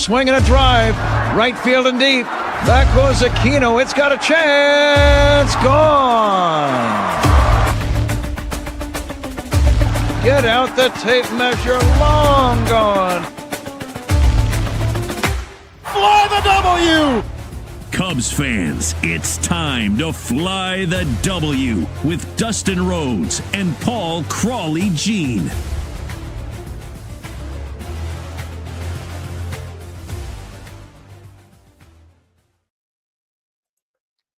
swing and a drive. Right field and deep. Back goes Aquino. It's got a chance. Gone. Get out the tape measure. Long gone. Fly the W! Cubs fans, it's time to fly the W with Dustin Rhodes and Paul Crawley Jean.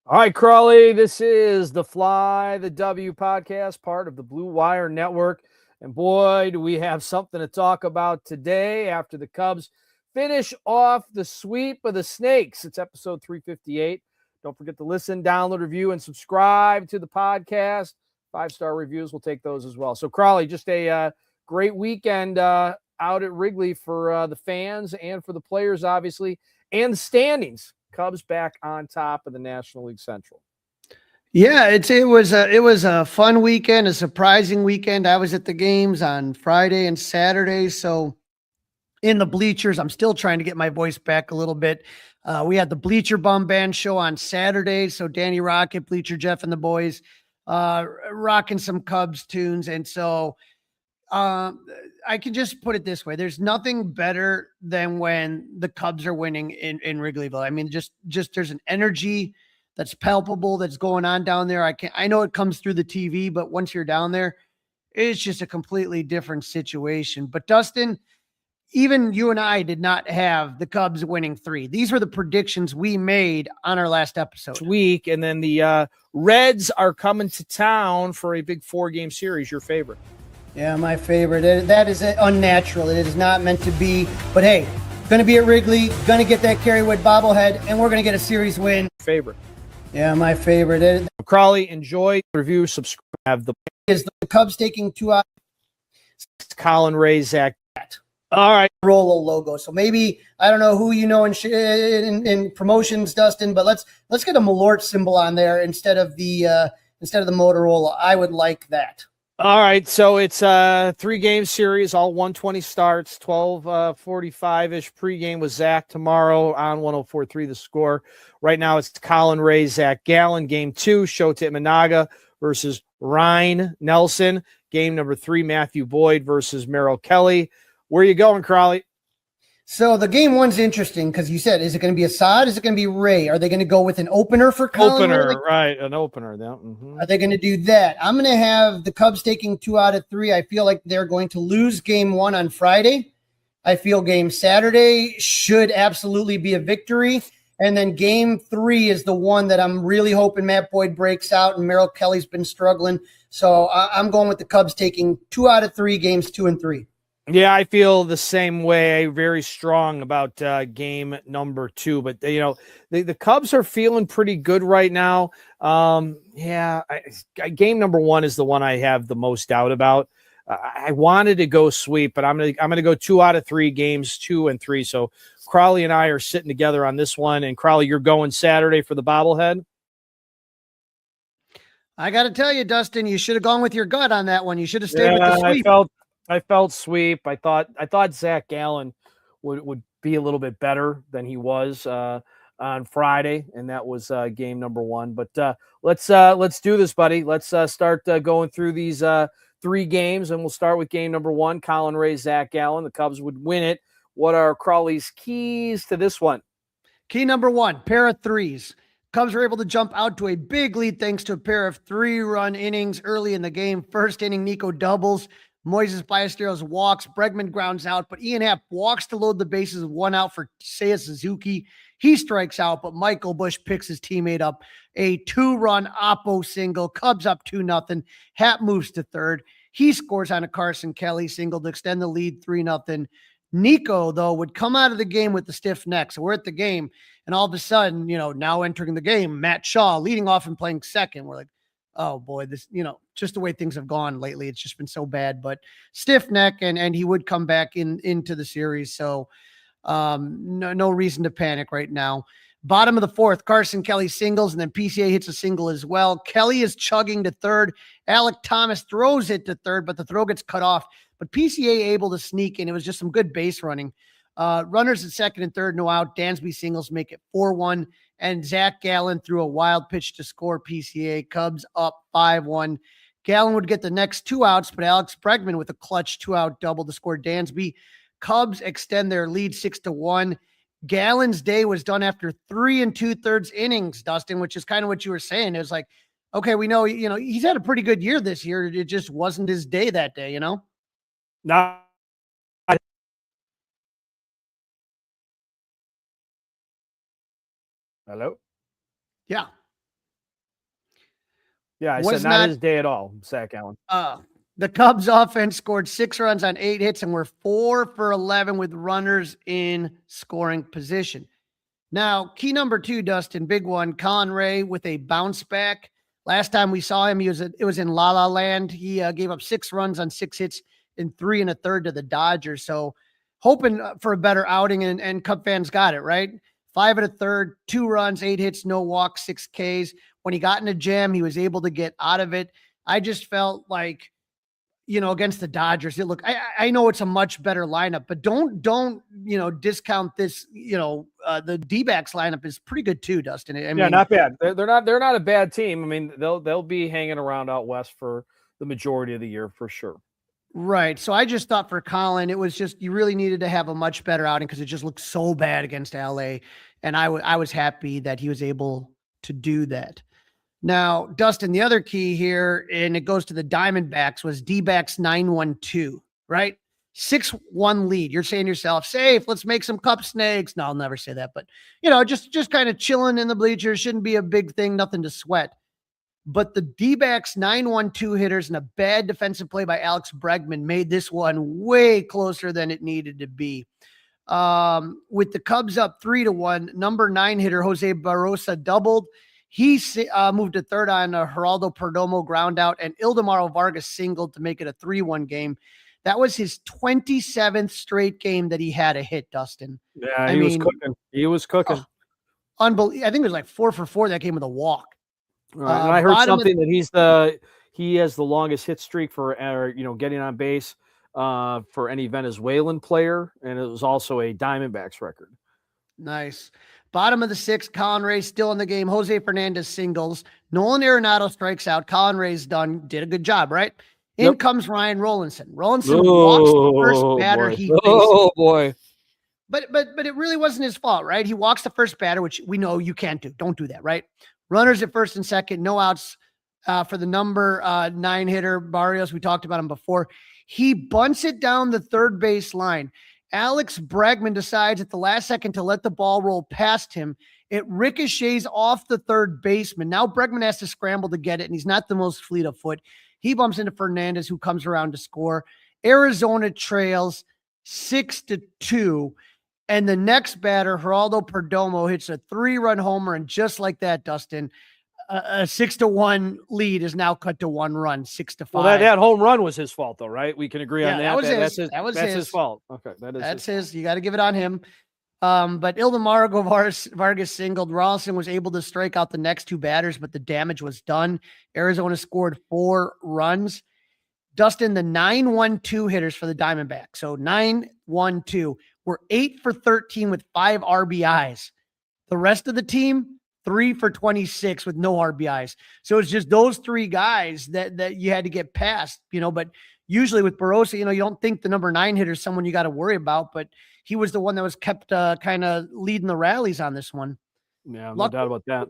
All right, Crawley, this is the Fly the W podcast, part of the Blue Wire Network. And boy, do we have something to talk about today after the Cubs finish off the sweep of the Snakes. It's episode 358. Don't forget to listen, download, review, and subscribe to the podcast. 5-star reviews, we'll take those as well. So, Crawley, just a great weekend out at Wrigley for the fans and for the players, obviously, and the standings. Cubs back on top of the National League Central. Yeah, it was a fun weekend, a surprising weekend. I was at the games on Friday and Saturday, so in the bleachers, I'm still trying to get my voice back a little bit. We had the Bleacher Bum Band show on Saturday, so Danny Rocket, Bleacher Jeff, and the boys rocking some Cubs tunes, and so I can just put it this way. There's nothing better than when the Cubs are winning in Wrigleyville. I mean, just there's an energy that's palpable that's going on down there. I know it comes through the TV, but once you're down there, it's just a completely different situation. But Dustin, even you and I did not have the Cubs winning 3. These were the predictions we made on our last episode. Week, and then the Reds are coming to town for a big 4-game series. Your favorite? Yeah, my favorite. That is unnatural. It is not meant to be. But hey, going to be at Wrigley, going to get that Kerry Wood bobblehead, and we're going to get a series win. Favorite? Yeah, my favorite. Crawley, enjoy, review, subscribe. Is the Cubs taking 2 out? Colin Ray, Zach. All right. Rolo logo. So maybe, I don't know who you know in promotions, Dustin, but let's get a Malort symbol on there instead of the Motorola. I would like that. All right, so it's a 3-game series, all 120 starts, 12:45-ish pregame with Zach tomorrow on 104.3 The Score. Right now it's Colin Ray, Zach Gallen. Game 2, Shota Imanaga versus Ryan Nelson. Game number 3, Matthew Boyd versus Merrill Kelly. Where are you going, Crawley? So the game 1's interesting because you said, is it going to be Assad? Is it going to be Ray? Are they going to go with an opener for Colin? Right, an opener. Yeah. Mm-hmm. Are they going to do that? I'm going to have the Cubs taking 2 out of 3. I feel like they're going to lose game 1 on Friday. I feel game Saturday should absolutely be a victory. And then game 3 is the one that I'm really hoping Matt Boyd breaks out, and Merrill Kelly's been struggling. So I'm going with the Cubs taking 2 out of 3 games 2 and 3. Yeah, I feel the same way, very strong about game number 2. But, you know, the Cubs are feeling pretty good right now. Game number 1 is the one I have the most doubt about. I wanted to go sweep, but I'm gonna go 2 out of 3 games 2 and 3. So Crawley and I are sitting together on this one. And Crawley, you're going Saturday for the bobblehead? I got to tell you, Dustin, you should have gone with your gut on that one. You should have stayed with the sweep. I felt sweep. I thought Zach Gallen would be a little bit better than he was on Friday, and that was game number 1. But let's do this, buddy. Let's start going through these 3 games, and we'll start with game number 1. Colin Ray, Zach Gallen. The Cubs would win it. What are Crawley's keys to this one? Key number 1, pair of threes. Cubs were able to jump out to a big lead thanks to a pair of 3-run innings early in the game. First inning, Nico doubles. Moises Ballesteros walks, Bregman grounds out, but Ian Happ walks to load the bases with 1 out for Seiya Suzuki. He strikes out, but Michael Busch picks his teammate up. A 2-run Oppo single, Cubs up 2-0. Happ moves to third. He scores on a Carson Kelly single to extend the lead 3-0. Nico, though, would come out of the game with the stiff neck. So we're at the game, and all of a sudden, now entering the game, Matt Shaw leading off and playing second. We're like, oh boy, this, just the way things have gone lately, it's just been so bad, but stiff neck, and he would come back into the series. So no reason to panic right now. Bottom of the 4th, Carson Kelly singles, and then PCA hits a single as well. Kelly is chugging to third. Alec Thomas throws it to third, but the throw gets cut off. But PCA able to sneak in. It was just some good base running Runners at second and third, no out. Dansby singles make it 4-1. And Zach Gallen threw a wild pitch to score PCA. Cubs up 5-1. Gallen would get the next 2 outs, but Alex Bregman with a clutch 2-out double to score Dansby. Cubs extend their lead 6-1. Gallen's day was done after 3 2/3 innings, Dustin, which is kind of what you were saying. It was like, okay, we know, he's had a pretty good year this year. It just wasn't his day that day, Now, hello? Yeah. Yeah, I Was said not his day at all, Zach Gallen. The Cubs offense scored 6 runs on 8 hits and were 4 for 11 with runners in scoring position. Now, key number 2, Dustin, big one, Colin Ray with a bounce back. Last time we saw him, it was in La La Land. He gave up 6 runs on 6 hits in 3 1/3 to the Dodgers. So hoping for a better outing, and Cub fans got it, right? 5 1/3, 2 runs, 8 hits, no walks, 6 Ks. When he got in a jam, he was able to get out of it. I just felt like, against the Dodgers, I know it's a much better lineup, but don't discount this. The D-backs lineup is pretty good too, Dustin. I mean, not bad. They're not a bad team. I mean, they'll be hanging around out west for the majority of the year for sure. Right. So I just thought for Colin, it was just, you really needed to have a much better outing because it just looked so bad against LA. And I was happy that he was able to do that. Now, Dustin, the other key here, and it goes to the Diamondbacks, was D-backs 9-1-2, right? 6-1 lead. You're saying to yourself, safe, let's make some cup snakes. No, I'll never say that, but just kind of chilling in the bleachers. Shouldn't be a big thing, nothing to sweat. But the D-backs 9-1-2 hitters and a bad defensive play by Alex Bregman made this one way closer than it needed to be. With the Cubs up 3-1, number 9 hitter Jose Barrosa doubled. He moved to third on a Geraldo Perdomo ground out, and Ildemaro Vargas singled to make it a 3-1 game. That was his 27th straight game that he had a hit, Dustin. Yeah, he was cooking. He was cooking. Unbelievable. I think it was like 4 for 4 that game with a walk. And I heard something that he has the longest hit streak for getting on base for any Venezuelan player, and it was also a Diamondbacks record. Nice. Bottom of the 6th, Colin Ray still in the game. Jose Fernandez singles. Nolan Arenado strikes out. Colin Ray's done. Did a good job, right? In comes Ryan Rollinson. Rollinson walks the first batter he faces. Oh, boy. But it really wasn't his fault, right? He walks the first batter, which we know you can't do. Don't do that, right? Runners at first and second. No outs for the number 9 hitter, Barrios. We talked about him before. He bunts it down the third base line. Alex Bregman decides at the last second to let the ball roll past him. It ricochets off the third baseman. Now Bregman has to scramble to get it, and he's not the most fleet of foot. He bumps into Fernandez, who comes around to score. Arizona trails 6-2. And the next batter, Geraldo Perdomo, hits a 3-run homer. And just like that, Dustin, a 6-1 lead is now cut to 1 run, 6-5. Well, that home run was his fault, though, right? We can agree on that. That was That's his fault. Okay, that's his. You got to give it on him. But Ildemaro Vargas singled. Rollinson was able to strike out the next 2 batters, but the damage was done. Arizona scored 4 runs. Dustin, the 9-1-2 hitters for the Diamondbacks. So 9-1-2 were 8 for 13 with 5 RBIs. The rest of the team, 3 for 26 with no RBIs. So it's just those 3 guys that you had to get past, but usually with Barrosa, you don't think the number 9 hitter is someone you got to worry about, but he was the one that was kept kind of leading the rallies on this one. Yeah, no doubt about that.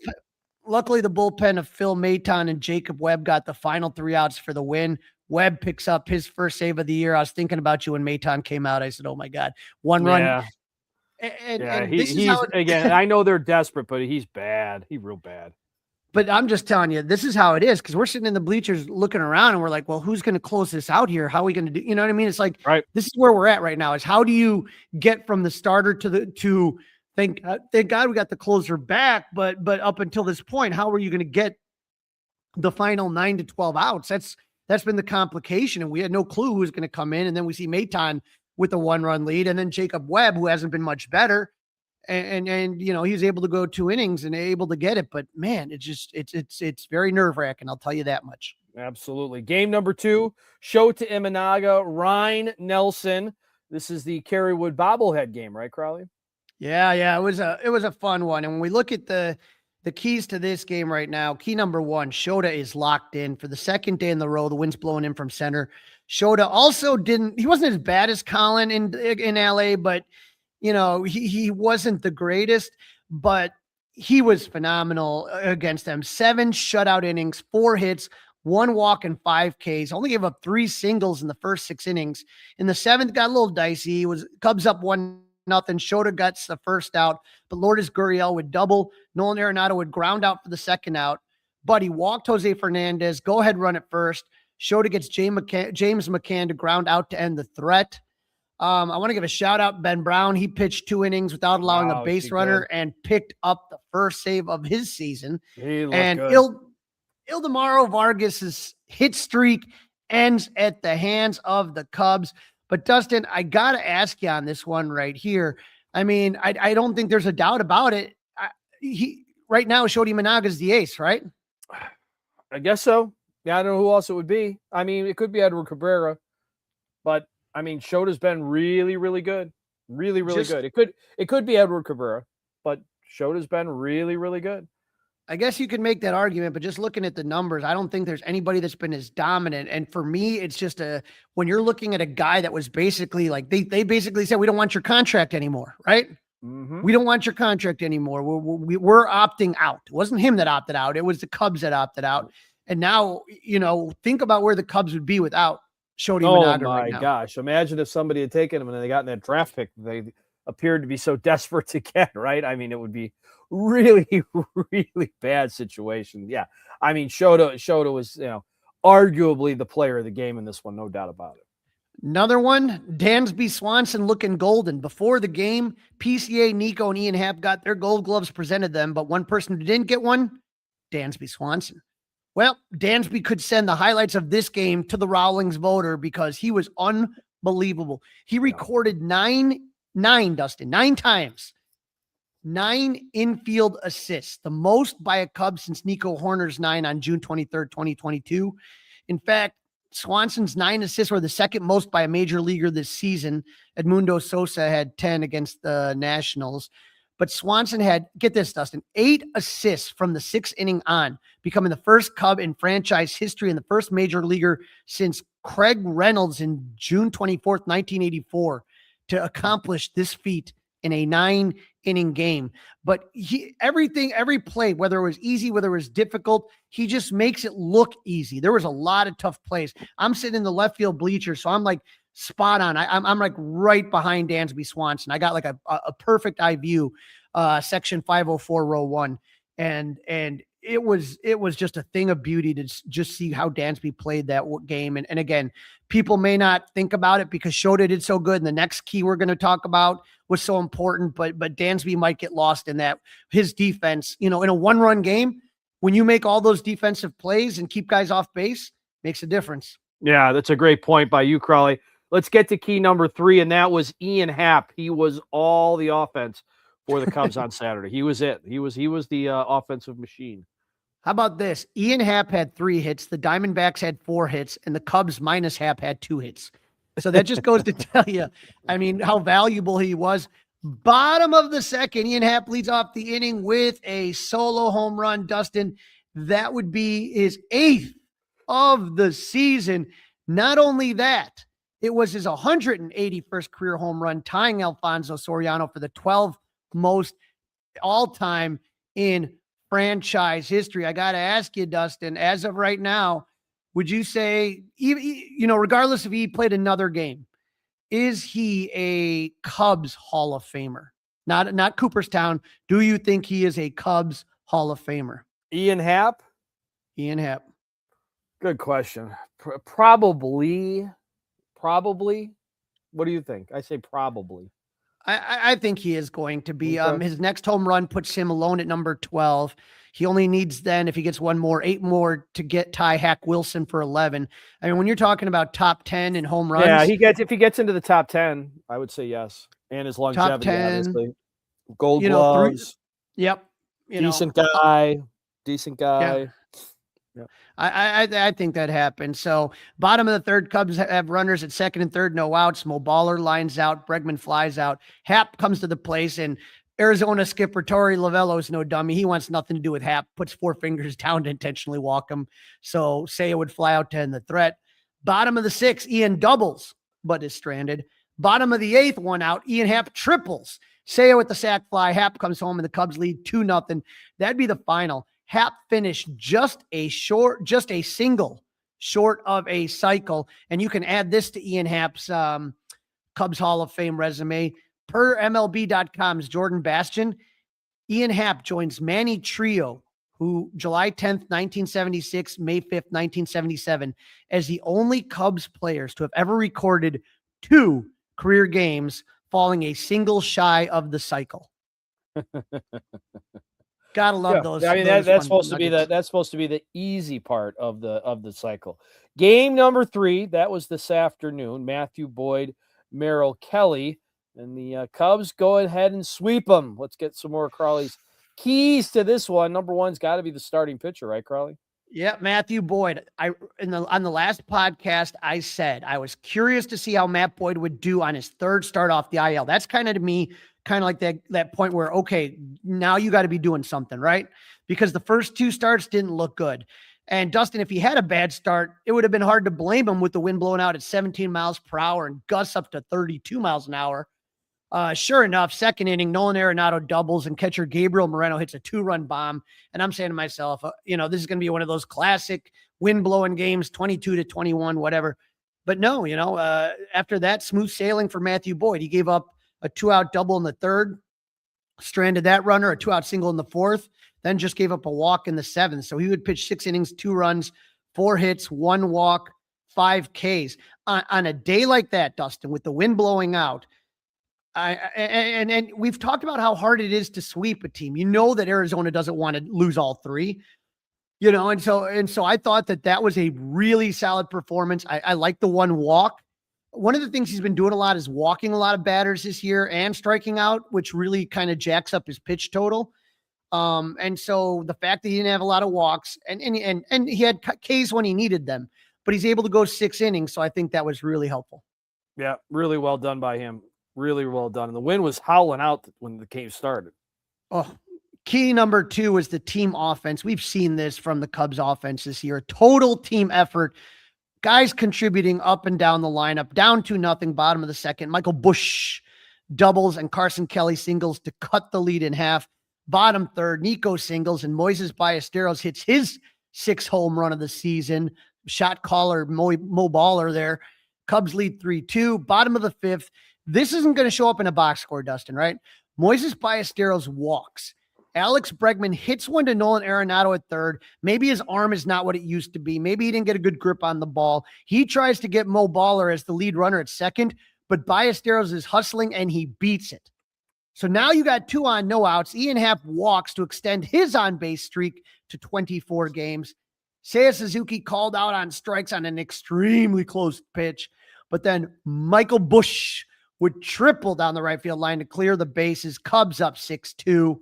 Luckily, the bullpen of Phil Maton and Jacob Webb got the final 3 outs for the win. Webb picks up his first save of the year. I was thinking about you when Maton came out. I said, oh my God, 1 run. Yeah. And he's again, I know they're desperate, but he's bad. He's real bad. But I'm just telling you, this is how it is, because we're sitting in the bleachers looking around and we're like, well, who's going to close this out here? How are we going to do? You know what I mean? It's like, right. This is where we're at right now, is how do you get from the starter to thank God we got the closer back, but up until this point, how are you going to get the final 9 to 12 outs? That's been the complication, and we had no clue who was going to come in. And then we see Maton with a 1-run lead, and then Jacob Webb, who hasn't been much better. And he's able to go 2 innings and able to get it. But man, it's very nerve-wracking. I'll tell you that much. Absolutely. Game number 2, Shota Imanaga, Ryan Nelson. This is the Kerrywood bobblehead game, right, Crowley? Yeah. It was a fun one. And when we look at the keys to this game right now, key number one, Shota is locked in for the second day in the row. The wind's blowing in from center. Shota also he wasn't as bad as Colin in LA, but he wasn't the greatest, but he was phenomenal against them. 7 shutout innings, 4 hits, 1 walk and 5 Ks. Only gave up 3 singles in the first 6 innings. In the 7th, got a little dicey. It was Cubs up 1-0. Shota gets the first out, but Lourdes Gurriel would double. Nolan Arenado would ground out for the second out, but he walked Jose Fernandez. Go ahead, run at first. Shota gets James McCann to ground out to end the threat. I want to give a shout out Ben Brown. He pitched 2 innings without allowing a base runner and picked up the first save of his season. And Ildemaro Vargas's hit streak ends at the hands of the Cubs. But Dustin, I got to ask you on this one right here. I mean, I don't think there's a doubt about it. Right now, Shody Managa's is the ace, right? I guess so. Yeah, I don't know who else it would be. I mean, it could be Edward Cabrera, but I mean, Shota's been really, really good. Really, really good. It could be Edward Cabrera, but Shota's been really, really good. I guess you could make that argument, but just looking at the numbers, I don't think there's anybody that's been as dominant. And for me, it's just when you're looking at a guy that was basically like, they basically said, we don't want your contract anymore, right? Mm-hmm. We don't want your contract anymore. We're opting out. It wasn't him that opted out. It was the Cubs that opted out. And now, think about where the Cubs would be without Shody Managa right now. Oh my gosh. Imagine if somebody had taken him and they got in that draft pick they appeared to be so desperate to get, right? I mean, it would be really, really bad situation. Yeah. I mean, Shota was, arguably the player of the game in this one, no doubt about it. Another one, Dansby Swanson looking golden. Before the game, PCA, Nico, and Ian Happ got their gold gloves presented them, but one person who didn't get one, Dansby Swanson. Well, Dansby could send the highlights of this game to the Rawlings voter because he was unbelievable. He recorded 9 times, 9 infield assists, the most by a Cub since Nico Hoerner's 9 on June 23rd, 2022. In fact, Swanson's 9 assists were the second most by a major leaguer this season. Edmundo Sosa had 10 against the Nationals. But Swanson had, get this, Dustin, 8 assists from the 6th inning on, becoming the first Cub in franchise history and the first major leaguer since Craig Reynolds in June 24th, 1984, to accomplish this feat in a 9-inning game. But every play, whether it was easy, whether it was difficult, he just makes it look easy. There was a lot of tough plays. I'm sitting in the left field bleacher, so I'm like spot on. I'm like right behind Dansby Swanson. I got like a perfect eye view, section 504, row 1. And it was just a thing of beauty to just see how Dansby played that game. And again, people may not think about it because Shota did so good. And the next key we're going to talk about was so important, but Dansby might get lost in that. His defense, in a 1-run game, when you make all those defensive plays and keep guys off base, makes a difference. Yeah, that's a great point by you, Crowley. Let's get to key number 3, and that was Ian Happ. He was all the offense for the Cubs on Saturday. He was it. He was the offensive machine. How about this? Ian Happ had 3 hits. The Diamondbacks had 4 hits, and the Cubs minus Happ had 2 hits. So that just goes to tell you, I mean, how valuable he was. Bottom of the second, Ian Happ leads off the inning with a solo home run. Dustin, that would be his 8th of the season. Not only that, it was his 181st career home run, tying Alfonso Soriano for the 12th most all-time in franchise history. I got to ask you, Dustin, as of right now, would you say, regardless if he played another game, is he a Cubs Hall of Famer? Not Cooperstown. Do you think he is a Cubs Hall of Famer? Ian Happ? Ian Happ. Good question. Probably. What do you think? I say probably. I think he is going to be. His next home run puts him alone at number 12. He only needs then, if he gets one more, 8 more to get Ty Hack Wilson for 11. I mean, when you're talking about top 10 in home runs. Yeah, if he gets into the top 10, I would say yes. And his longevity, top 10, obviously. Gold gloves. Yep. Decent guy. Yeah. I think that happened. So bottom of the third, Cubs have runners at second and third, no outs. Mo Baller lines out. Bregman flies out. Happ comes to the place, and Arizona skipper Torey Lovello is no dummy. He wants nothing to do with Happ, puts 4 fingers down to intentionally walk him. So Seiya would fly out to end the threat. Bottom of the 6th, Ian doubles, but is stranded. Bottom of the 8th, 1 out. Ian Happ triples. Seiya with the sac fly. Happ comes home, and the Cubs lead 2-0. That'd be the final. Happ finished just a single short of a cycle. And you can add this to Ian Happ's Cubs Hall of Fame resume. Per MLB.com's Jordan Bastian, Ian Happ joins Manny Trio, who July 10th, 1976, May 5th, 1977, as the only Cubs players to have ever recorded 2 career games falling a single shy of the cycle. Gotta love those. I mean, that's supposed to be the easy part of the cycle. Game number 3, that was this afternoon. Matthew Boyd, Merrill Kelly, and the Cubs go ahead and sweep them. Let's get some more Crawley's keys to this one. Number 1's got to be the starting pitcher, right, Crawley? Yeah, Matthew Boyd. On the last podcast, I said I was curious to see how Matt Boyd would do on his 3rd start off the IL. That's kind of, to me, kind of like that point where, okay, now you got to be doing something, right? Because the first 2 starts didn't look good. And Dustin, if he had a bad start, it would have been hard to blame him with the wind blowing out at 17 miles per hour and gusts up to 32 miles an hour. Sure enough, 2nd inning, Nolan Arenado doubles and catcher Gabriel Moreno hits a 2-run bomb. And I'm saying to myself, this is going to be one of those classic wind blowing games, 22-21, whatever. But no, after that, smooth sailing for Matthew Boyd. He gave up a 2-out double in the 3rd, stranded that runner, a 2-out single in the 4th, then just gave up a walk in the 7th. So he would pitch 6 innings, 2 runs, 4 hits, 1 walk, 5 Ks. On a day like that, Dustin, with the wind blowing out, and we've talked about how hard it is to sweep a team. You know that Arizona doesn't want to lose all 3, and so I thought that was a really solid performance. I like the 1 walk. One of the things he's been doing a lot is walking a lot of batters this year and striking out, which really kind of jacks up his pitch total. And so the fact that he didn't have a lot of walks and he had Ks when he needed them, but he's able to go 6 innings. So I think that was really helpful. Yeah, really well done by him. Really well done. And the wind was howling out when the game started. Oh, key number 2 is the team offense. We've seen this from the Cubs offense this year. Total team effort. Guys contributing up and down the lineup. Down 2-0, bottom of the 2nd. Michael Busch doubles and Carson Kelly singles to cut the lead in half. Bottom 3rd, Nico singles and Moises Ballesteros hits his 6th home run of the season. Shot caller Mo Baller there. Cubs lead 3-2. Bottom of the 5th. This isn't going to show up in a box score, Dustin, right? Moises Ballesteros walks. Alex Bregman hits one to Nolan Arenado at 3rd. Maybe his arm is not what it used to be. Maybe he didn't get a good grip on the ball. He tries to get Mo Baller as the lead runner at 2nd, but Ballesteros is hustling and he beats it. So now you got 2 on, no outs. Ian Happ walks to extend his on-base streak to 24 games. Seiya Suzuki called out on strikes on an extremely close pitch, but then Michael Busch would triple down the right field line to clear the bases. Cubs up 6-2.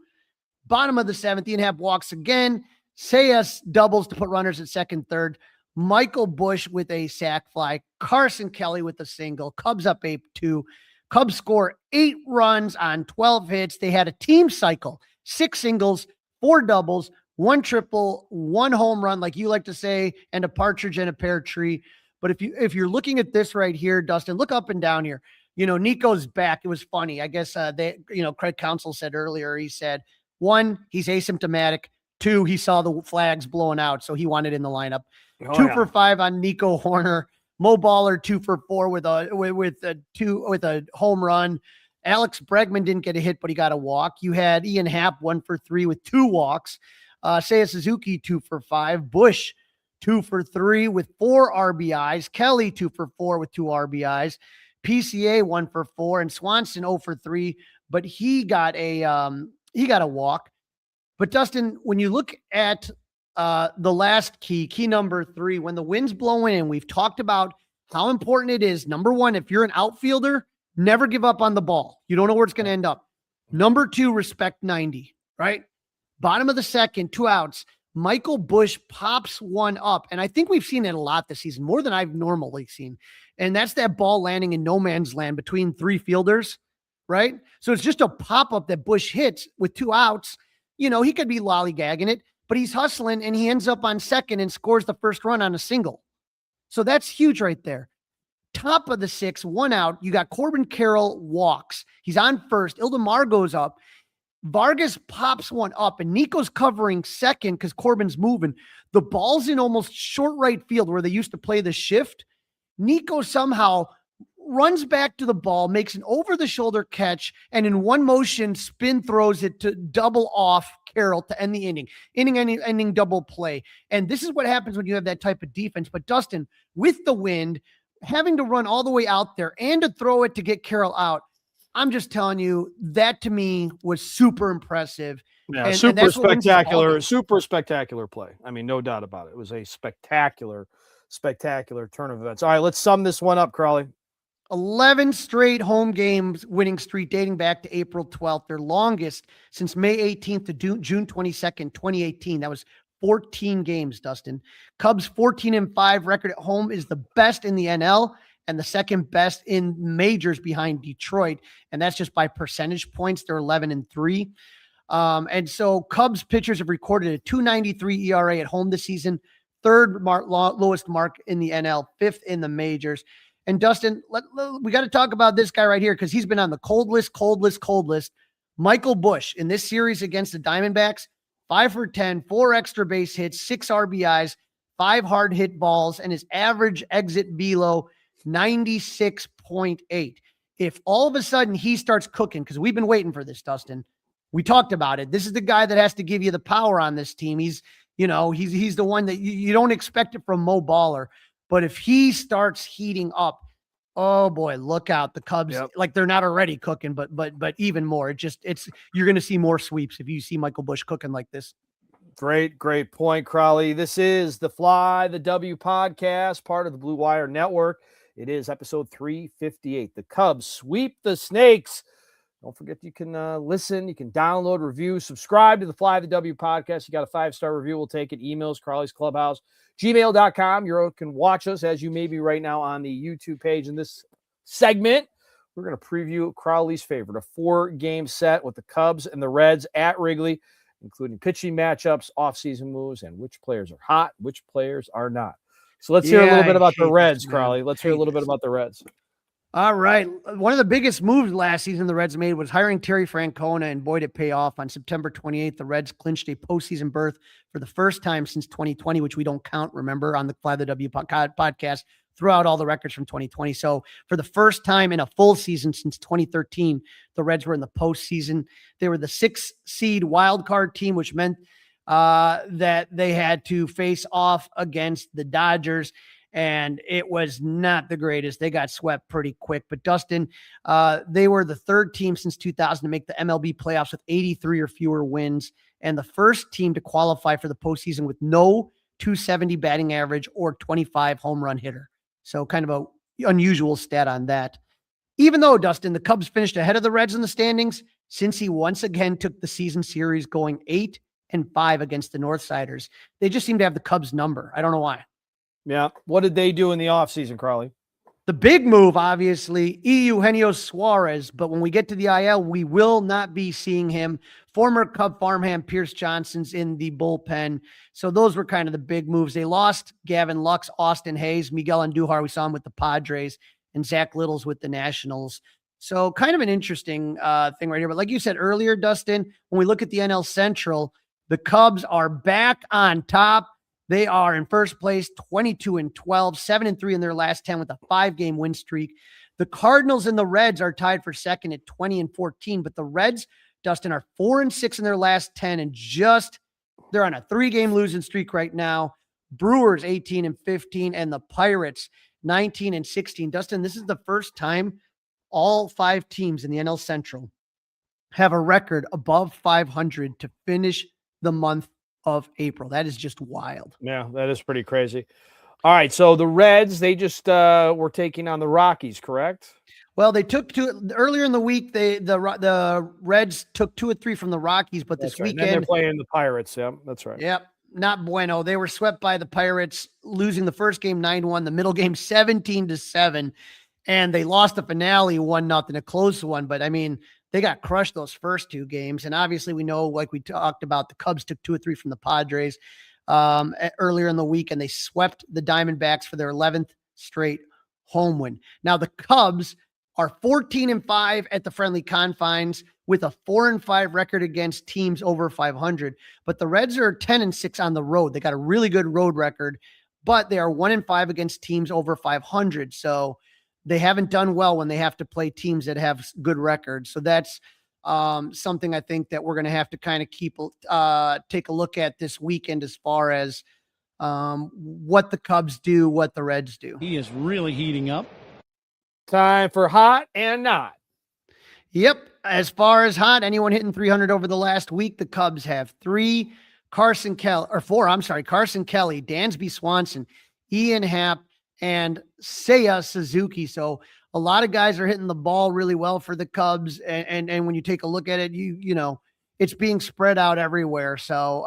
Bottom of the 7th, Ian Happ walks again. Seiya doubles to put runners at 2nd, 3rd. Michael Busch with a sac fly. Carson Kelly with a single. Cubs up 8-2. Cubs score 8 runs on 12 hits. They had a team cycle, 6 singles, 4 doubles, 1 triple, 1 home run, like you like to say, and a partridge in a pear tree. But if you're looking at this right here, Dustin, look up and down here. Nico's back. It was funny. I guess Craig Counsell said earlier, he said, 1, he's asymptomatic. 2, he saw the flags blowing out, so he wanted in the lineup. 2 for 5 on Nico Hoerner. Mo Baller 2 for 4 with a home run. Alex Bregman didn't get a hit, but he got a walk. You had Ian Happ 1 for 3 with 2 walks. Seiya Suzuki 2 for 5. Busch 2 for 3 with 4 RBIs. Kelly 2 for 4 with 2 RBIs. PCA 1 for 4, and Swanson 0 for 3, but he got a walk. But Dustin, when you look at the last key number 3, when the wind's blowing in, we've talked about how important it is. Number 1, if you're an outfielder, never give up on the ball. You don't know where it's going to end up. Number 2, respect 90, right? Bottom of the 2nd, 2 outs. Michael Busch pops one up. And I think we've seen it a lot this season, more than I've normally seen. And that's that ball landing in no man's land between three fielders, right? So it's just a pop-up that Busch hits with 2 outs. You know, he could be lollygagging it, but he's hustling and he ends up on second and scores the first run on a single. So that's huge right there. Top of the 6, 1 out. You got Corbin Carroll walks. He's on first. Ildemar goes up. Vargas pops one up, and Nico's covering second because Corbin's moving. The ball's in almost short right field where they used to play the shift. Nico somehow runs back to the ball, makes an over-the-shoulder catch, and in one motion, spin throws it to double off Carroll to end the inning. Ending double play. And this is what happens when you have that type of defense. But Dustin, with the wind, having to run all the way out there and to throw it to get Carroll out, I'm just telling you, that to me was super impressive. Yeah, and super that's what wins the ball spectacular, game. super spectacular play. I mean, no doubt about it. It was a spectacular turn of events. All right, let's sum this one up, Crawley. 11 straight home games winning streak dating back to April 12th, their longest since May 18th to June 22nd, 2018. That was 14 games, Dustin. Cubs 14-5 record at home is the best in the NL and the second best in majors behind Detroit. And that's just by percentage points. They're 11-3. And so Cubs pitchers have recorded a 2.93 ERA at home this season, third lowest mark in the NL, fifth in the majors. And Dustin, we got to talk about this guy right here because he's been on the cold list. Michael Busch in this series against the Diamondbacks, 5 for 10, 4 extra base hits, 6 RBIs, 5 hard hit balls, and his average exit velo 96.8. If all of a sudden he starts cooking, because we've been waiting for this, Dustin. We talked about it. This is the guy that has to give you the power on this team. He's the one that you don't expect it from Mo Baller. But if he starts heating up, oh boy, look out. The Cubs, like they're not already cooking, but even more. You're going to see more sweeps if you see Michael Busch cooking like this. Great point, Crawley. This is the Fly the W podcast, part of the Blue Wire Network. It is episode 358. The Cubs sweep the Snakes. Don't forget you can listen, you can download, review, subscribe to the Fly the W podcast. You got a 5-star review, we'll take it. Emails, Crawley's Clubhouse, gmail.com. You can watch us as you may be right now on the YouTube page. In this segment, we're going to preview Crawley's favorite, a 4-game set with the Cubs and the Reds at Wrigley, including pitching matchups, offseason moves, and which players are hot, which players are not. So let's hear a little bit about the Reds, Crawley. Let's hear a little bit about the Reds. All right. One of the biggest moves last season the Reds made was hiring Terry Francona, and boy, did it pay off. On September 28th, the Reds clinched a postseason berth for the first time since 2020, which we don't count, remember, on the Fly the W podcast, throughout all the records from 2020. So for the first time in a full season since 2013, the Reds were in the postseason. They were the 6th seed wild card team, which meant that they had to face off against the Dodgers. And it was not the greatest. They got swept pretty quick. But Dustin, they were the 3rd team since 2000 to make the MLB playoffs with 83 or fewer wins, and the first team to qualify for the postseason with no 270 batting average or 25 home run hitter. So kind of a unusual stat on that. Even though, Dustin, the Cubs finished ahead of the Reds in the standings, Cincy once again took the season series going 8-5 against the Northsiders. They just seem to have the Cubs number. I don't know why. Yeah. What did they do in the offseason, Crawley? The big move, obviously, Eugenio Suarez. But when we get to the IL, we will not be seeing him. Former Cub farmhand Pierce Johnson's in the bullpen. So those were kind of the big moves. They lost Gavin Lux, Austin Hayes, Miguel Andujar. We saw him with the Padres, and Zach Littles with the Nationals. So kind of an interesting thing right here. But like you said earlier, Dustin, when we look at the NL Central, the Cubs are back on top. They are in first place, 22-12, 7-3 in their last 10 with a 5-game win streak. The Cardinals and the Reds are tied for second at 20-14, but the Reds, Dustin, are 4-6 in their last 10 and they're on a 3-game losing streak right now. Brewers 18-15 and the Pirates 19-16. Dustin, this is the first time all 5 teams in the NL Central have a record above 500 to finish the month of April. That is just wild. Yeah, that is pretty crazy. All right, so the Reds, they just were taking on the Rockies, correct? Well, they took 2 earlier in the week. The Reds took 2 or 3 from the Rockies, but That's this right. weekend And they're playing the Pirates. Yeah, that's right. Yep. not bueno. They were swept by the Pirates, losing the first game 9-1, the middle game 17-7, and they lost the finale 1-0, a close one. But I mean, they got crushed those first two games. And obviously we know, like we talked about, the Cubs took 2 or 3 from the Padres earlier in the week, and they swept the Diamondbacks for their 11th straight home win. Now the Cubs are 14-5 at the friendly confines with a 4-5 record against teams over 500. But the Reds are 10-6 on the road. They got a really good road record, but they are 1-5 against teams over 500. So they haven't done well when they have to play teams that have good records. So that's something I think that we're going to have to kind of take a look at this weekend as far as what the Cubs do, what the Reds do. He is really heating up. Time for hot and not. Yep. As far as hot, anyone hitting 300 over the last week, the Cubs have 3. Carson Kelly, Dansby Swanson, Ian Happ, and Seiya Suzuki. So a lot of guys are hitting the ball really well for the Cubs. And when you take a look at it, you know, it's being spread out everywhere. So,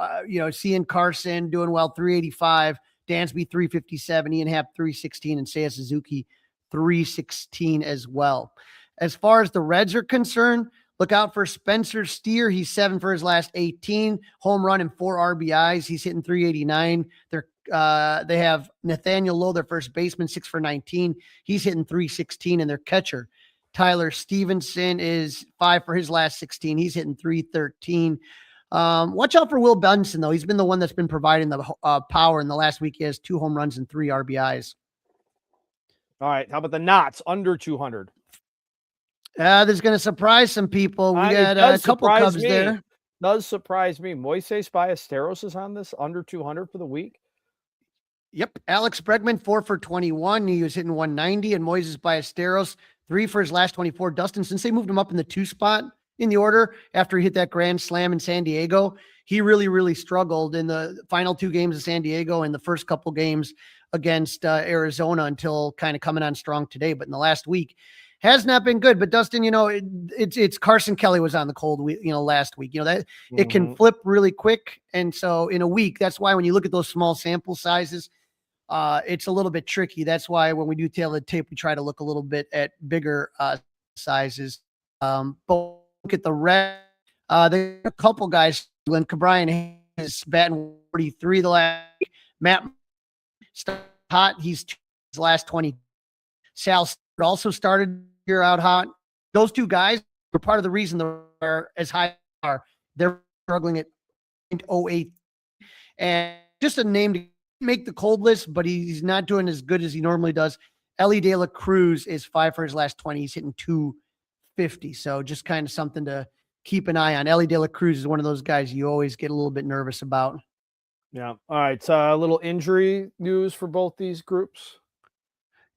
seeing Carson doing well, 385, Dansby 357, Ian Happ 316, and Seiya Suzuki 316 as well. As far as the Reds are concerned, look out for Spencer Steer. He's 7 for his last 18, home run and 4 RBIs. He's hitting 389. They have Nathaniel Lowe, their first baseman, 6 for 19. He's hitting 316, and their catcher, Tyler Stevenson, is 5 for his last 16. He's hitting 313. Watch out for Will Benson, though. He's been the one that's been providing the power in the last week. He has 2 home runs and 3 RBIs. All right. How about the knots under 200? There's going to surprise some people. We got a couple Cubs there. Does surprise me. Moises Ballesteros is on this under 200 for the week. Yep. Alex Bregman, 4 for 21. He was hitting 190. And Moises Ballesteros, 3 for his last 24. Dustin, since they moved him up in the 2 spot in the order after he hit that grand slam in San Diego, he really, really struggled in the final 2 games of San Diego and the first couple games against Arizona until kind of coming on strong today. But in the last week, has not been good. But Dustin, it's Carson Kelly was on the cold week, last week, that it can flip really quick. And so in a week, that's why when you look at those small sample sizes, it's a little bit tricky. That's why when we do tailored tape, we try to look a little bit at bigger sizes. But look at the Red. There are a couple guys. Glenn Cabrian is batting 43 the last week. Matt hot. He's his last 20. Sal also started here out hot. Those 2 guys were part of the reason they're as high as they are. They're struggling at 0.08. And just a name to make the cold list, but he's not doing as good as he normally does. Ellie De La Cruz is 5 for his last 20. He's hitting 250. So just kind of something to keep an eye on. Ellie De La Cruz is one of those guys you always get a little bit nervous about. Yeah. All right. A little injury news for both these groups.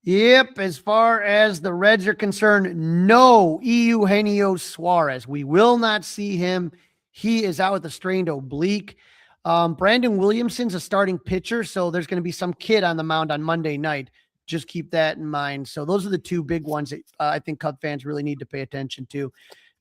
Yep. As far as the Reds are concerned, no Eugenio Suarez. We will not see him. He is out with a strained oblique. Brandon Williamson's a starting pitcher, so there's going to be some kid on the mound on Monday night. Just keep that in mind. So those are the 2 big ones that I think Cub fans really need to pay attention to.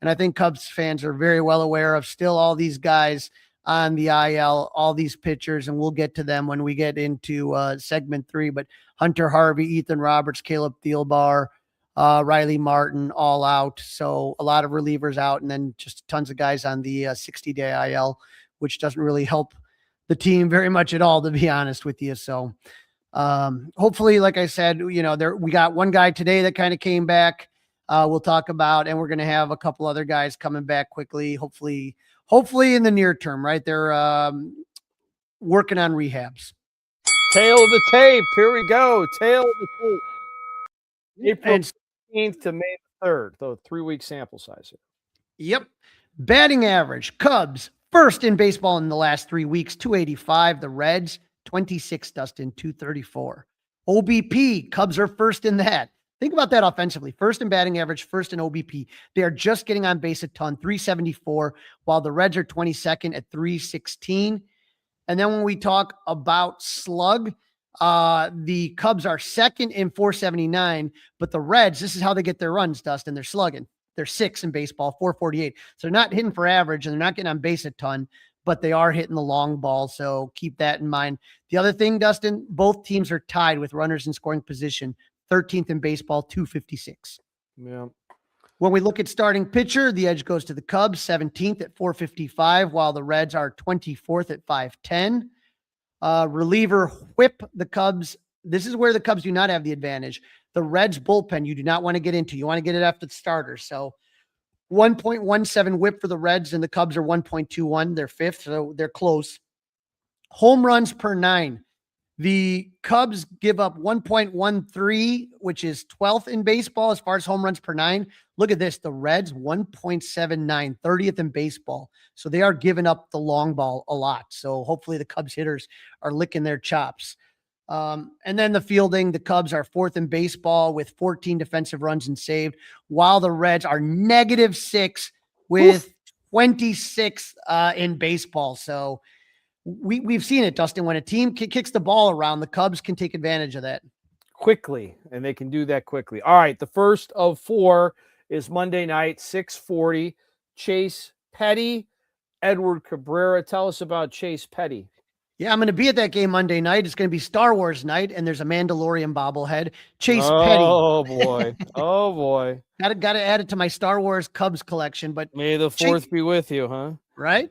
And I think Cubs fans are very well aware of still all these guys on the IL, all these pitchers, and we'll get to them when we get into segment 3. But Hunter Harvey, Ethan Roberts, Caleb Thielbar, Riley Martin, all out. So a lot of relievers out, and then just tons of guys on the 60-day IL, which doesn't really help the team very much at all, to be honest with you. So hopefully, like I said, we got one guy today that kind of came back. We'll talk about, and we're going to have a couple other guys coming back quickly. Hopefully in the near term, right? They're working on rehabs. Tail of the tape. Here we go. Tail of the tape. April 16th to May 3rd. So 3-week sample size here. Yep. Batting average. Cubs first in baseball in the last 3 weeks, 285. The Reds, 26, Dustin, 234. OBP. Cubs are first in that. Think about that offensively. First in batting average, first in OBP. They are just getting on base a ton, 374, while the Reds are 22nd at 316. And then when we talk about slug, the Cubs are second in 479, but the Reds, this is how they get their runs, Dustin. They're slugging. They're 6th in baseball, 448. So they're not hitting for average, and they're not getting on base a ton, but they are hitting the long ball. So keep that in mind. The other thing, Dustin, both teams are tied with runners in scoring position, 13th in baseball, 256. Yeah. When we look at starting pitcher, the edge goes to the Cubs, 17th at 455, while the Reds are 24th at 510. Reliever whip, the Cubs. This is where the Cubs do not have the advantage. The Reds bullpen, you do not want to get into. You want to get it after the starter. So 1.17 whip for the Reds, and the Cubs are 1.21. They're fifth, so they're close. Home runs per 9. The Cubs give up 1.13, which is 12th in baseball as far as home runs per 9. Look at this. The Reds, 1.79, 30th in baseball. So they are giving up the long ball a lot. So hopefully the Cubs hitters are licking their chops. And then the fielding, the Cubs are 4th in baseball with 14 defensive runs and saved, while the Reds are -6 with 26 in baseball. So we've seen it, Dustin. When a team kicks the ball around, the Cubs can take advantage of that quickly, and they can do that quickly. All right, the first of 4 is Monday night, 6:40. Chase Petty, Edward Cabrera. Tell us about Chase Petty. Yeah, I'm going to be at that game Monday night. It's going to be Star Wars night, and there's a Mandalorian bobblehead. Chase Petty. Oh, boy. Oh, boy. Got to add it to my Star Wars Cubs collection. But May the 4th be with you, huh? Right.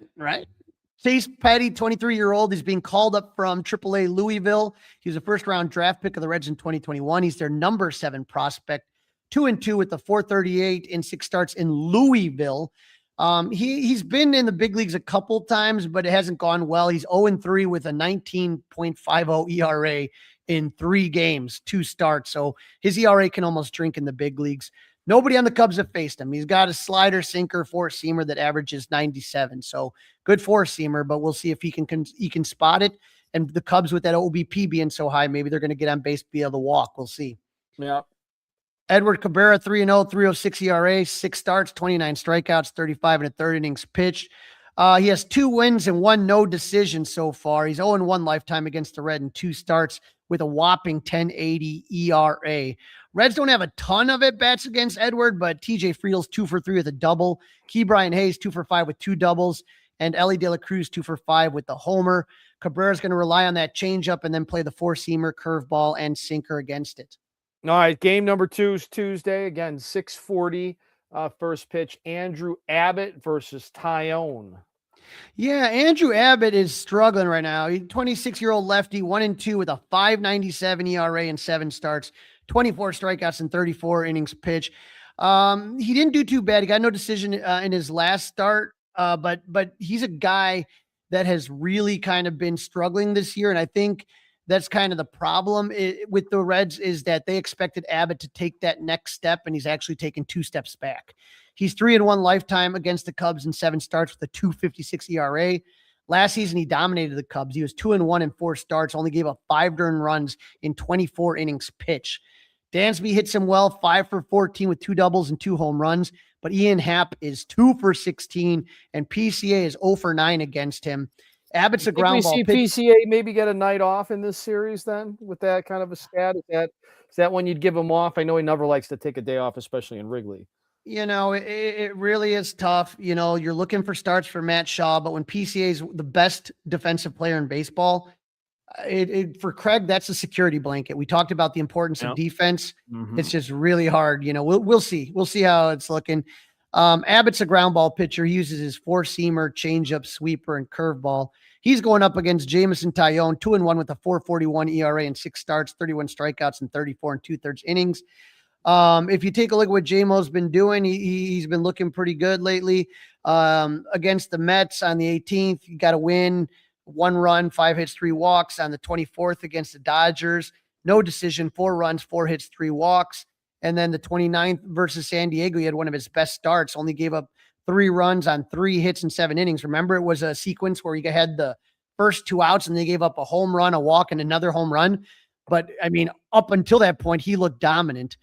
Chase Petty, 23-year-old, is being called up from AAA Louisville. He was a first-round draft pick of the Reds in 2021. He's their number 7 prospect, 2-2 with the 438 in 6 starts in Louisville. He's been in the big leagues a couple times, but it hasn't gone well. He's 0-3 with a 19.50 ERA in 3 games, 2 starts. So his ERA can almost drink in the big leagues. Nobody on the Cubs have faced him. He's got a slider, sinker, 4-seamer that averages 97. So good 4-seamer, but we'll see if he can spot it. And the Cubs, with that OBP being so high, maybe they're going to get on base via the walk. We'll see. Yeah. Edward Cabrera, 3-0, 3.06 ERA, 6 starts, 29 strikeouts, 35 1/3 innings pitched. He has 2 wins and 1 no decision so far. He's 0-1 lifetime against the Red in 2 starts with a whopping 10.80 ERA. Reds don't have a ton of at-bats against Edward, but TJ Friedl's 2 for 3 with a double. Ke'Bryan Hayes, 2 for 5 with 2 doubles. And Elly De La Cruz, 2 for 5 with the homer. Cabrera's going to rely on that changeup and then play the 4-seamer, curveball, and sinker against it. All right, game number 2 is Tuesday. Again, 6:40 first pitch. Andrew Abbott versus Tyone. Yeah, Andrew Abbott is struggling right now. He's 26-year-old lefty, 1-2 with a 5.97 ERA in 7 starts, 24 strikeouts and 34 innings pitched. He didn't do too bad. He got no decision in his last start, but he's a guy that has really kind of been struggling this year, and I think that's kind of the problem with the Reds, is that they expected Abbott to take that next step, and he's actually taken 2 steps back. He's 3-1 lifetime against the Cubs in 7 starts with a 2.56 ERA. Last season, he dominated the Cubs. He was 2-1 in 4 starts, only gave up 5 earned runs in 24 innings pitched. Dansby hits him well, 5 for 14 with 2 doubles and 2 home runs, but Ian Happ is 2 for 16, and PCA is 0 for 9 against him. Abbott's a ground ball pitch. PCA maybe get a night off in this series then with that kind of a stat? Is that when you'd give him off? I know he never likes to take a day off, especially in Wrigley. You know, it really is tough. You know, you're looking for starts for Matt Shaw, but when PCA is the best defensive player in baseball, for Craig, that's a security blanket. We talked about the importance of defense. Mm-hmm. It's just really hard. You know, we'll see. We'll see how it's looking. Abbott's a ground ball pitcher. He uses his 4-seamer, changeup, sweeper, and curveball. He's going up against Jameson Taillon, 2-1 with a 4.41 ERA in 6 starts, 31 strikeouts, and 34 2/3 innings. If you take a look at what J-Mo's been doing, he's been looking pretty good lately. Against the Mets on the 18th, you got to win. 1 run, 5 hits, 3 walks. On the 24th against the Dodgers, no decision, 4 runs, 4 hits, 3 walks. And then the 29th versus San Diego, he had one of his best starts, only gave up 3 runs on 3 hits in 7 innings. Remember, it was a sequence where you had the first 2 outs and they gave up a home run, a walk, and another home run. But I mean, up until that point, he looked dominant.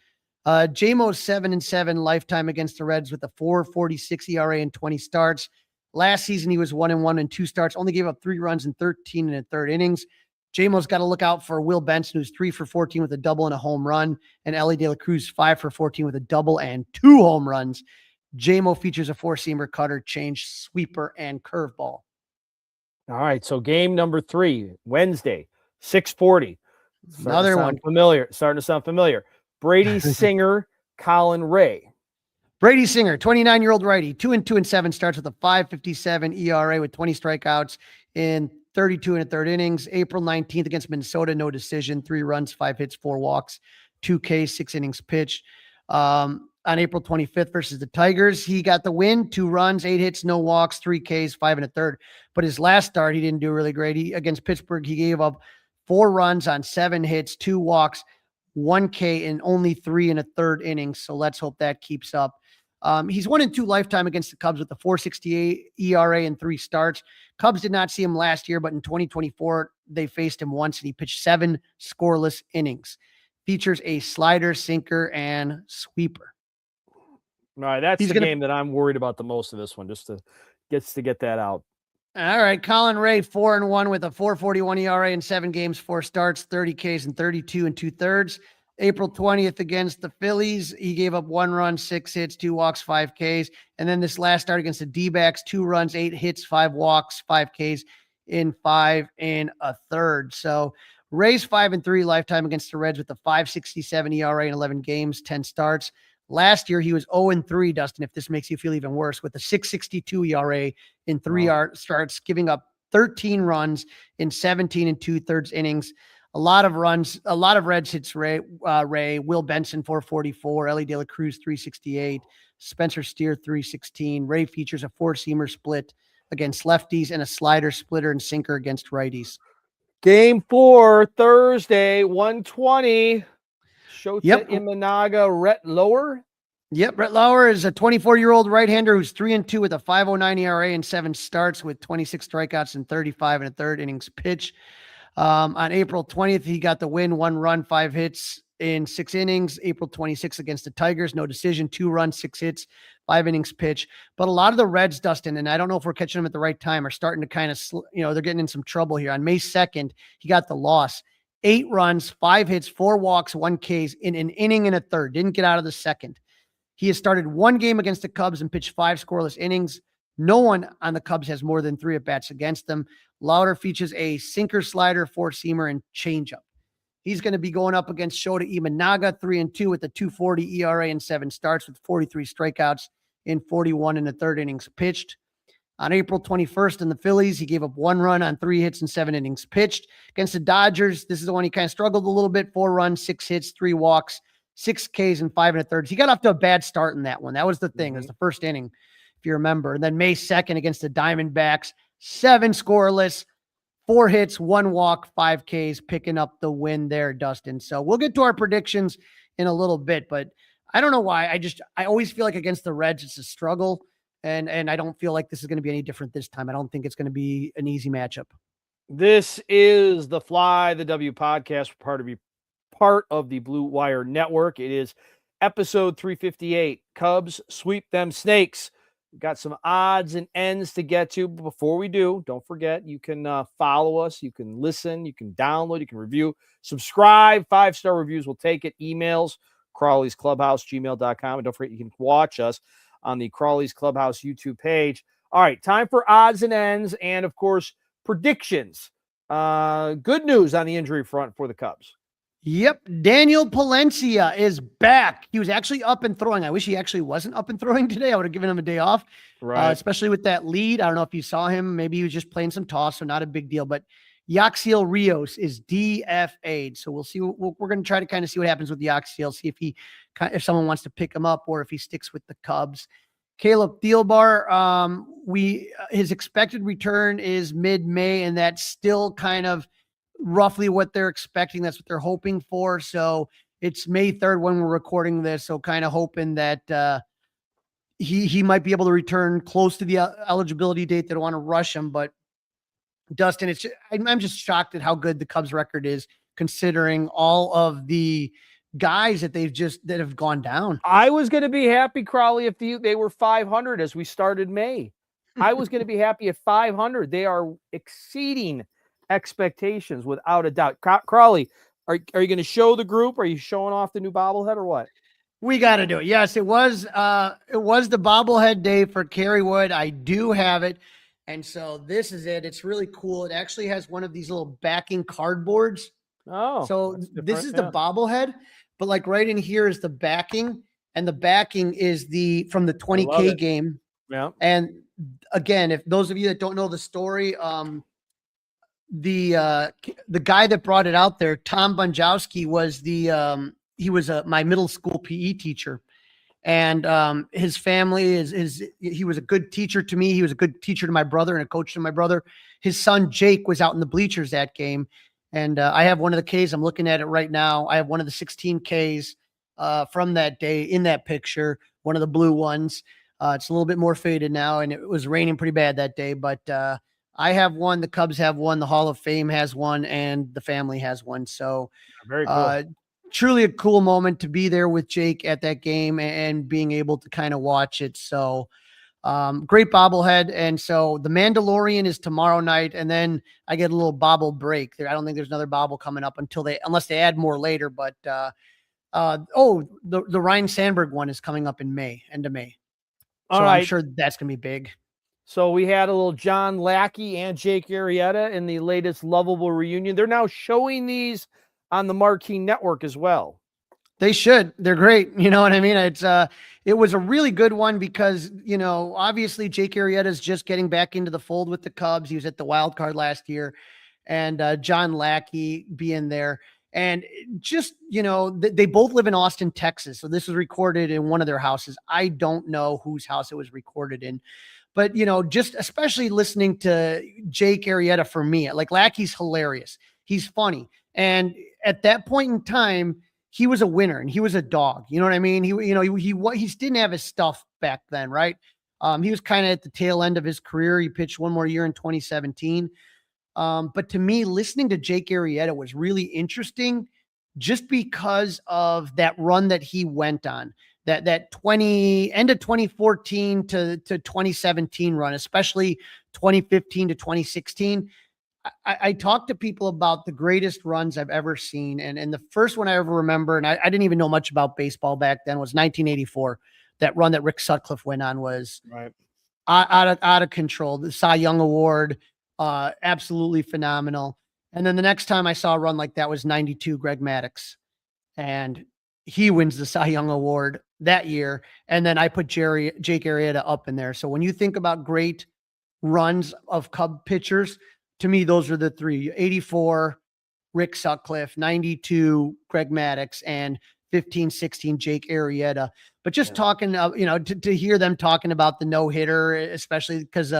J-Mo's 7-7 lifetime against the Reds with a 4.46 ERA in 20 starts. Last season, he was 1-1 in 2 starts, only gave up 3 runs in 13 1/3 innings. J-Mo's got to look out for Will Benson, who's 3 for 14 with a double and a home run, and Elly De La Cruz, 5 for 14 with a double and 2 home runs. J-Mo features a 4-seamer, cutter, change, sweeper, and curveball. All right, so game number 3, Wednesday, 6:40. Another one. Starting to sound familiar. Brady Singer, Colin Ray. Brady Singer, 29-year-old righty, 2-2 and 7 starts with a 5.57 ERA with 20 strikeouts in 32 and a third innings. April 19th against Minnesota, no decision, 3 runs, 5 hits, 4 walks, 2 Ks, 6 innings pitched. On April 25th versus the Tigers, he got the win, 2 runs, 8 hits, no walks, 3 Ks, 5 and a third. But his last start, he didn't do really great. Against Pittsburgh, he gave up 4 runs on 7 hits, 2 walks, 1 K in only 3 and a third innings. So let's hope that keeps up. He's 1-2 lifetime against the Cubs with a 4.68 ERA and 3 starts. Cubs did not see him last year, but in 2024, they faced him once and he pitched 7 scoreless innings. Features a slider, sinker, and sweeper. All right, that's the game that I'm worried about the most of this one, just to get that out. All right, Colin Ray, 4-1 with a 4.41 ERA in 7 games, 4 starts, 30 Ks and 32 and 2/3. April 20th against the Phillies, he gave up 1 run, 6 hits, 2 walks, 5 Ks. And then this last start against the D-backs, 2 runs, 8 hits, 5 walks, 5 Ks in 5 and a third. So Ray's 5-3 lifetime against the Reds with a 5.67 ERA in 11 games, 10 starts. Last year, he was 0-3, Dustin, if this makes you feel even worse, with a 6.62 ERA in 3 starts, giving up 13 runs in 17 and 2/3 innings. A lot of runs, a lot of Reds hits Ray, Will Benson, 444, Ellie De La Cruz, 368, Spencer Steer, 316. Ray features a 4-seamer split against lefties and a slider, splitter, and sinker against righties. Game 4, Thursday, 1:20. Shota Imanaga, Rhett Lower. Yep, Rhett Lauer is a 24-year-old right-hander who's 3-2 with a 5.09 ERA and 7 starts with 26 strikeouts and 35 and a third innings pitch. On April 20th, he got the win, 1 run, 5 hits in 6 innings. April 26th against the Tigers, no decision, 2 runs, 6 hits, 5 innings pitch. But a lot of the Reds, Dustin, and I don't know if we're catching them at the right time, are starting to kind of, they're getting in some trouble here. On May 2nd, he got the loss. 8 runs, 5 hits, 4 walks, 1 Ks in an inning and a third. Didn't get out of the second. He has started 1 game against the Cubs and pitched 5 scoreless innings. No one on the Cubs has more than 3 at-bats against them. Lauder features a sinker, slider, 4-seamer, and changeup. He's going to be going up against Shota Imanaga, 3-2 with a 2.40 ERA and 7 starts with 43 strikeouts in 41 and a third innings pitched. On April 21st in the Phillies, he gave up 1 run on 3 hits and 7 innings pitched. Against the Dodgers, this is the one he kind of struggled a little bit. 4 runs, 6 hits, 3 walks, 6 Ks and 5 and a third. He got off to a bad start in that one. That was the thing. It was the first inning, if you remember. And then May 2nd against the Diamondbacks, 7 scoreless, 4 hits, 1 walk, 5 Ks, picking up the win there, Dustin. So we'll get to our predictions in a little bit, but I don't know why. I always feel like against the Reds, it's a struggle. And I don't feel like this is going to be any different this time. I don't think it's going to be an easy matchup. This is the Fly the W podcast, part of the Blue Wire Network. It is episode 358. Cubs sweep them Snakes. We've got some odds and ends to get to. But before we do, don't forget, you can follow us. You can listen. You can download. You can review. Subscribe. 5-star reviews. We'll take it. Emails, Crawley's Clubhouse, gmail.com. And don't forget, you can watch us on the Crawley's Clubhouse YouTube page. All right, time for odds and ends and, of course, predictions. Good news on the injury front for the Cubs. Yep, Daniel Palencia is back. He was actually up and throwing. I wish he actually wasn't up and throwing today. I would have given him a day off, right? Especially with that lead. I don't know if you saw him. Maybe he was just playing some toss, so not a big deal. But Yaxiel Rios is DFA'd. So we'll see. We're going to try to kind of see what happens with Yaxiel, see if someone wants to pick him up or if he sticks with the Cubs. Caleb Thielbar, his expected return is mid-May, and that's still kind of roughly what they're expecting. That's what they're hoping for. So it's May 3rd when we're recording this. So kind of hoping that he might be able to return close to the eligibility date. They don't want to rush him, but Dustin, I'm just shocked at how good the Cubs record is considering all of the guys that that have gone down. I was going to be happy, Crawley, if they were 500 as we started May. I was going to be happy at 500. They are exceeding expectations without a doubt. Crawley, are you going to show the group? Are you showing off the new bobblehead or what? We got to do it. Yes, it was the bobblehead day for Kerry Wood. I do have it. And so this is it. It's really cool. It actually has one of these little backing cardboards. Oh, So this is the bobblehead, but like right in here is the backing, and the backing is from the 20K game. Yeah. And again, if those of you that don't know the story, the guy that brought it out there, Tom Bunjowski, was he was my middle school PE teacher, and his family he was a good teacher to me. He was a good teacher to my brother and a coach to my brother. His son Jake was out in the bleachers that game, and I have one of the Ks. I'm looking at it right now. I have one of the 16 Ks from that day in that picture, one of the blue ones. It's a little bit more faded now, and it was raining pretty bad that day, but I have one, the Cubs have one, the Hall of Fame has one, and the family has one. So very cool. Truly a cool moment to be there with Jake at that game and being able to kind of watch it. So great bobblehead. And so the Mandalorian is tomorrow night, and then I get a little bobble break there. I don't think there's another bobble coming up unless they add more later. But the Ryan Sandberg one is coming up in May, end of May. So I'm sure that's going to be big. So we had a little John Lackey and Jake Arrieta in the latest Lovable reunion. They're now showing these on the Marquee Network as well. They should. They're great. You know what I mean? It was a really good one because, obviously Jake Arrieta is just getting back into the fold with the Cubs. He was at the wild card last year, and John Lackey being there. And just, they both live in Austin, Texas. So this was recorded in one of their houses. I don't know whose house it was recorded in. But, just especially listening to Jake Arrieta, for me, like Lackey's hilarious. He's funny. And at that point in time, he was a winner and he was a dog. You know what I mean? He didn't have his stuff back then, right? He was kind of at the tail end of his career. He pitched one more year in 2017. But to me, listening to Jake Arrieta was really interesting just because of that run that he went on. That end of 2014 to 2017 run, especially 2015 to 2016. I talked to people about the greatest runs I've ever seen. And the first one I ever remember, and I didn't even know much about baseball back then, was 1984. That run that Rick Sutcliffe went on was out of control. The Cy Young Award, absolutely phenomenal. And then the next time I saw a run like that was 92, Greg Maddux. And he wins the Cy Young Award that year. And then I put Jake Arrieta up in there. So when you think about great runs of Cub pitchers, to me, those are the three: 84, Rick Sutcliffe, 92, Greg Maddux, and 15, 16, Jake Arrieta. But just talking, to hear them talking about the no-hitter, especially because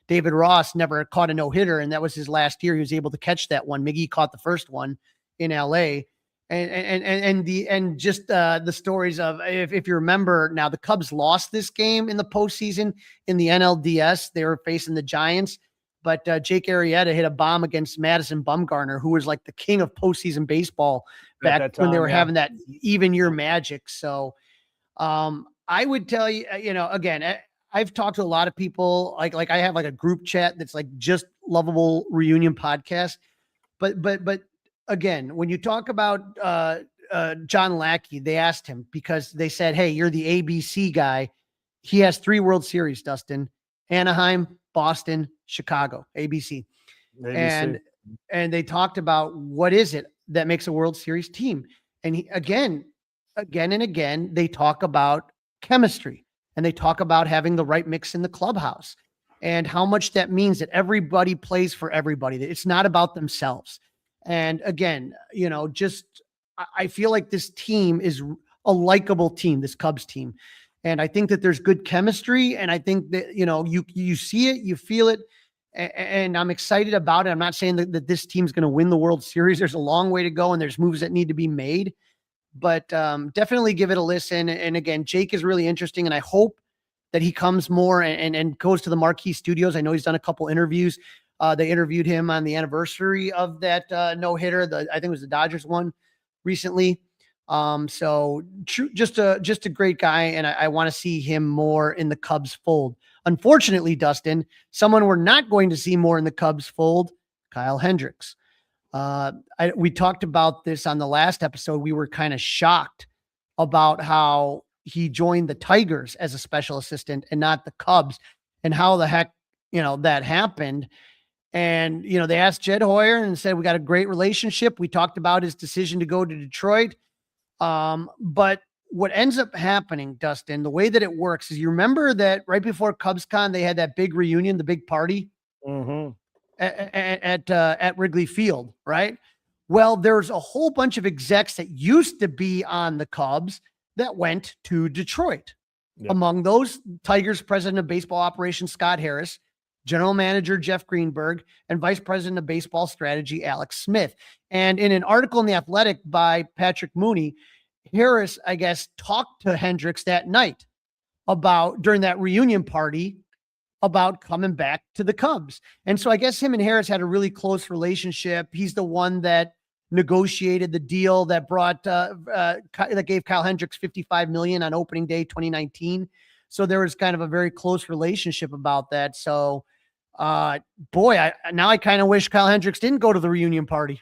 David Ross never caught a no-hitter, and that was his last year. He was able to catch that one. Miggy caught the first one in LA. And just the stories of, if you remember now, the Cubs lost this game in the postseason in the NLDS. They were facing the Giants, but Jake Arrieta hit a bomb against Madison Bumgarner, who was like the king of postseason baseball back when they were having that even year magic. So I would tell you, again, I've talked to a lot of people, like I have like a group chat that's like just Lovable Reunion podcast. But again, when you talk about John Lackey, they asked him because they said, "Hey, you're the ABC guy." He has 3 World Series, Dustin: Anaheim, Boston, Chicago, ABC. And they talked about what is it that makes a World Series team. And again and again, they talk about chemistry, and they talk about having the right mix in the clubhouse and how much that means that everybody plays for everybody, that it's not about themselves. And again, I feel like this team is a likable team, this Cubs team. And I think that there's good chemistry. And I think that, you see it, you feel it, and I'm excited about it. I'm not saying that this team's going to win the World Series. There's a long way to go, and there's moves that need to be made, but definitely give it a listen. And again, Jake is really interesting, and I hope that he comes more and goes to the Marquee Studios. I know he's done a couple interviews. They interviewed him on the anniversary of that no-hitter. I think it was the Dodgers one recently. So just a great guy. And I want to see him more in the Cubs fold. Unfortunately, Dustin, someone we're not going to see more in the Cubs fold, Kyle Hendricks. We talked about this on the last episode. We were kind of shocked about how he joined the Tigers as a special assistant and not the Cubs, and how the heck that happened. And, they asked Jed Hoyer and said, we got a great relationship. We talked about his decision to go to Detroit. But what ends up happening, Dustin, the way that it works is, you remember that right before CubsCon, they had that big reunion, the big party at Wrigley Field, right? Well, there's a whole bunch of execs that used to be on the Cubs that went to Detroit. Yep. Among those, Tigers president of baseball operations, Scott Harris, general manager, Jeff Greenberg, and vice president of baseball strategy, Alex Smith. And in an article in The Athletic by Patrick Mooney, Harris, I guess, talked to Hendricks that night during that reunion party about coming back to the Cubs. And so I guess him and Harris had a really close relationship. He's the one that negotiated the deal that that gave Kyle Hendricks $55 million on opening day 2019. So there was kind of a very close relationship about that. So, boy, now I kind of wish Kyle Hendricks didn't go to the reunion party.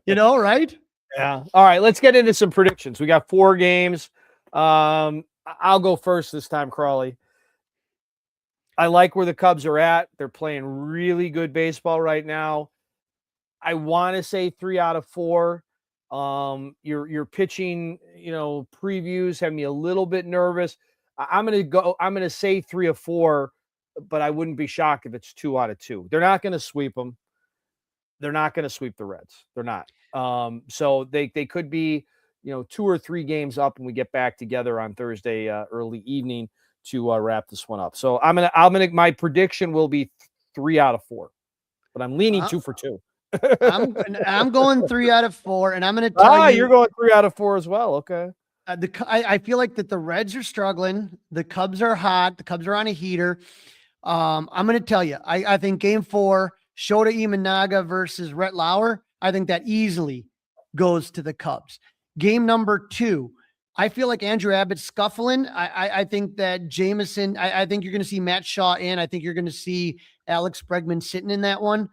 Right? Yeah. All right, let's get into some predictions. We got 4 games. I'll go first this time, Crawley. I like where the Cubs are at. They're playing really good baseball right now. I want to say 3 out of 4. Your pitching, previews have me a little bit nervous. I'm going to say 3 of 4, but I wouldn't be shocked if it's 2 out of 2. They're not going to sweep them. They're not going to sweep the Reds. They're not. So they could be, 2 or 3 games up when we get back together on Thursday, early evening to wrap this one up. So my prediction will be 3 out of 4, but I'm leaning 2 for 2. I'm going 3 out of 4, and I'm going to tell you. You're going 3 out of 4 as well. Okay. I feel like that the Reds are struggling. The Cubs are hot. The Cubs are on a heater. I'm going to tell you, I think game 4, Shota Imanaga versus Rhett Lauer, I think that easily goes to the Cubs. Game number 2, I feel like Andrew Abbott's scuffling. I think that Jameson, I think you're going to see Matt Shaw in. I think you're going to see Alex Bregman sitting in that one.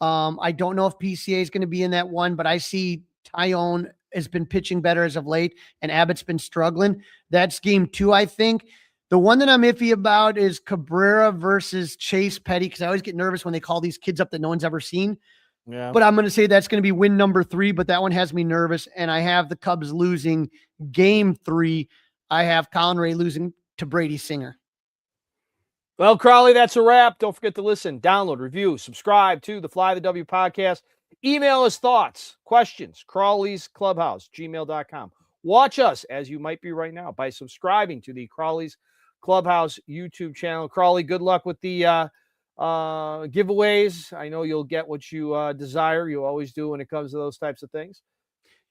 I don't know if PCA is going to be in that one, but I see Tyone has been pitching better as of late, and Abbott's been struggling. That's game 2, I think. The one that I'm iffy about is Cabrera versus Chase Petty, because I always get nervous when they call these kids up that no one's ever seen. Yeah. But I'm going to say that's going to be win number 3, but that one has me nervous, and I have the Cubs losing game 3. I have Colin Ray losing to Brady Singer. Well, Crawley, that's a wrap. Don't forget to listen, download, review, subscribe to the Fly the W podcast. Email us thoughts, questions, Crawley's Clubhouse, gmail.com. Watch us, as you might be right now, by subscribing to the Crawley's Clubhouse YouTube channel. Crawley, good luck with the giveaways. I know you'll get what you desire. You always do when it comes to those types of things.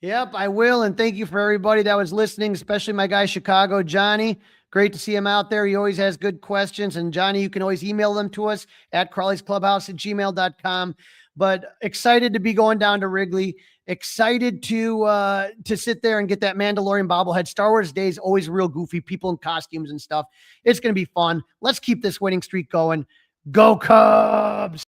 Yep, I will. And thank you for everybody that was listening, especially my guy, Chicago, Johnny. Great to see him out there. He always has good questions. And Johnny, you can always email them to us at crawleysclubhouse@gmail.com. But excited to be going down to Wrigley. Excited to sit there and get that Mandalorian bobblehead. Star Wars Day is always real goofy, people in costumes and stuff. It's going to be fun. Let's keep this winning streak going. Go Cubs!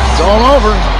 It's all over.